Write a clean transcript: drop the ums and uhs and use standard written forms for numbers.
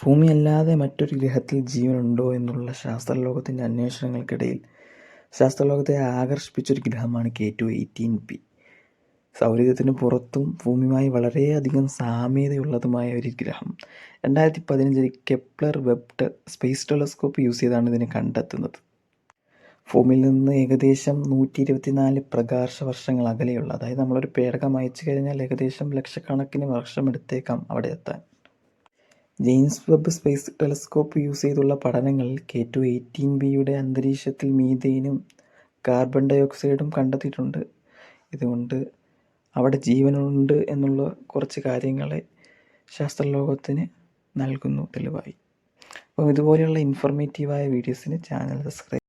ഭൂമിയല്ലാതെ മറ്റൊരു ഗ്രഹത്തിൽ ജീവനുണ്ടോ എന്നുള്ള ശാസ്ത്രലോകത്തിൻ്റെ അന്വേഷണങ്ങൾക്കിടയിൽ ശാസ്ത്രലോകത്തെ ആകർഷിപ്പിച്ചൊരു ഗ്രഹമാണ് K2-18b. സൗരയൂഥത്തിന് പുറത്തും ഭൂമിയുമായി വളരെയധികം സാമ്യതയുള്ളതുമായ ഒരു ഗ്രഹം. 2015 Kepler web space telescope use ചെയ്താണ് ഇതിനെ കണ്ടെത്തുന്നത്. ഭൂമിയിൽ നിന്ന് ഏകദേശം 124 പ്രകാശ വർഷങ്ങൾ അകലെയുള്ള, അതായത് നമ്മളൊരു പേടകം അയച്ചു കഴിഞ്ഞാൽ ഏകദേശം ലക്ഷക്കണക്കിന് വർഷമെടുത്തേക്കാം അവിടെ എത്താൻ. James Webb space telescope use ചെയ്തുള്ള പഠനങ്ങളിൽ K2-18bയുടെ അന്തരീക്ഷത്തിൽ മീഥെയ്നും കാർബൺ ഡൈ ഓക്സൈഡും കണ്ടെത്തിയിട്ടുണ്ട്. ഇതുകൊണ്ട് അവിടെ ജീവനുണ്ട് എന്നുള്ള കുറച്ച് കാര്യങ്ങളെ ശാസ്ത്രലോകത്തിന് നൽകുന്നു തെളിവായി. അപ്പം ഇതുപോലെയുള്ള ഇൻഫോർമേറ്റീവായ വീഡിയോസിന് ചാനൽ സബ്സ്ക്രൈബ്